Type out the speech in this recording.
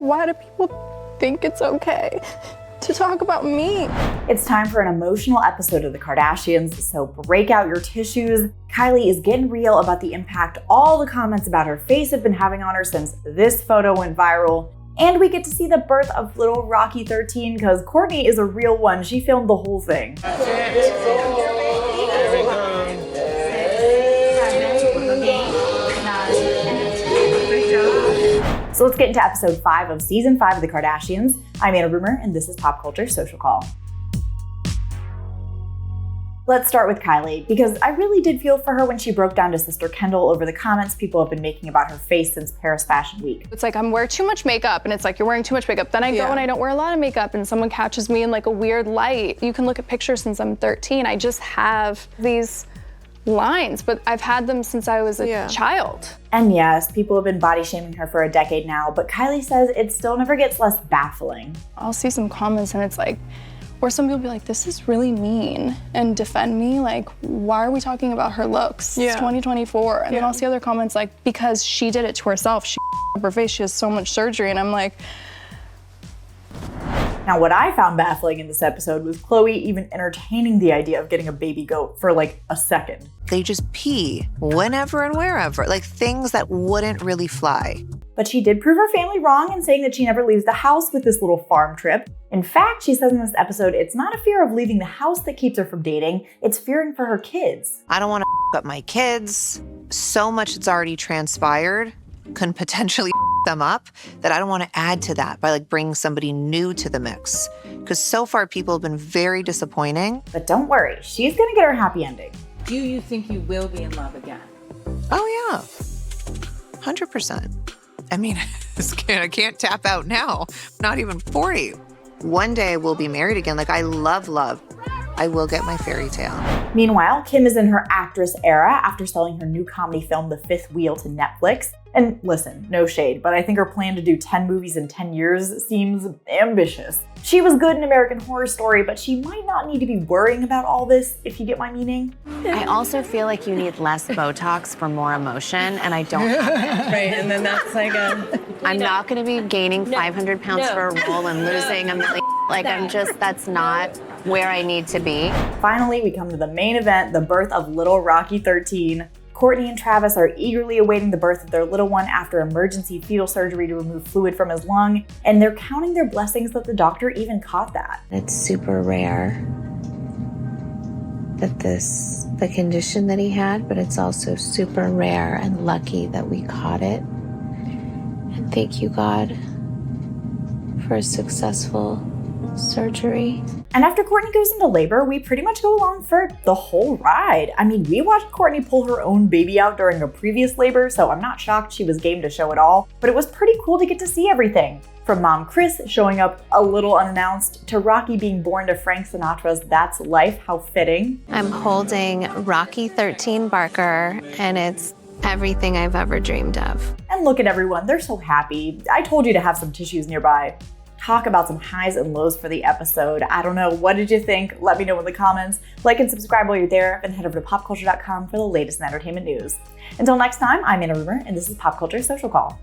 why do people think it's okay to talk about me? It's time for an emotional episode of the Kardashians, so break out your tissues. Kylie is getting real about the impact all the comments about her face have been having on her since this photo went viral. And we get to see the birth of little Rocky 13 because Kourtney is a real one. She filmed the whole thing. So let's get into episode 5 of season 5 of the Kardashians. I'm Anna Rumor, and this is Pop Culture Social Call. Let's start with Kylie, because I really did feel for her when she broke down to Sister Kendall over the comments people have been making about her face since Paris Fashion Week. It's like, I'm wearing too much makeup, and it's like, you're wearing too much makeup. Then I go and I don't wear a lot of makeup, and someone catches me in like a weird light. You can look at pictures since I'm 13. I just have these lines, but I've had them since I was a child. And yes, people have been body shaming her for a decade now, but Kylie says it still never gets less baffling. I'll see some comments and it's like, or some people be like, this is really mean, and defend me. Like, why are we talking about her looks? It's 2024. And then I'll see other comments like, because she did it to herself. She up her face, she has so much surgery. And I'm like, now, what I found baffling in this episode was Khloe even entertaining the idea of getting a baby goat for like a second. They just pee whenever and wherever, like things that wouldn't really fly. But she did prove her family wrong in saying that she never leaves the house with this little farm trip. In fact, she says in this episode, it's not a fear of leaving the house that keeps her from dating, it's fearing for her kids. I don't want to up my kids. So much that's already transpired can potentially them up that I don't want to add to that by like bringing somebody new to the mix. Because so far people have been very disappointing. But don't worry, she's gonna get her happy ending. Do you think you will be in love again? Oh yeah, 100%. I mean, I can't tap out now. Not even 40. One day we'll be married again. Like, I love love. I will get my fairy tale. Meanwhile, Kim is in her actress era after selling her new comedy film, The Fifth Wheel, to Netflix. And listen, no shade, but I think her plan to do 10 movies in 10 years seems ambitious. She was good in American Horror Story, but she might not need to be worrying about all this, if you get my meaning. I also feel like you need less Botox for more emotion, and I don't have it. Right, and then that's like I'm not gonna be gaining 500 pounds for a role and losing a million. Like, that's not where I need to be. Finally, we come to the main event, the birth of little Rocky 13. Kourtney and Travis are eagerly awaiting the birth of their little one after emergency fetal surgery to remove fluid from his lung, and they're counting their blessings that the doctor even caught that. It's super rare that the condition that he had, but it's also super rare and lucky that we caught it. And thank you, God, for a successful surgery. And after Kourtney goes into labor, we pretty much go along for the whole ride. I mean, we watched Kourtney pull her own baby out during a previous labor, so I'm not shocked she was game to show it all, but it was pretty cool to get to see everything. From Mom Chris showing up a little unannounced, to Rocky being born to Frank Sinatra's That's Life, how fitting. I'm holding Rocky 13 Barker, and it's everything I've ever dreamed of. And look at everyone, they're so happy. I told you to have some tissues nearby. Talk about some highs and lows for the episode. I don't know, what did you think? Let me know in the comments. Like and subscribe while you're there, and head over to popculture.com for the latest in entertainment news. Until next time, I'm Anna Rumor, and this is Pop Culture Social Call.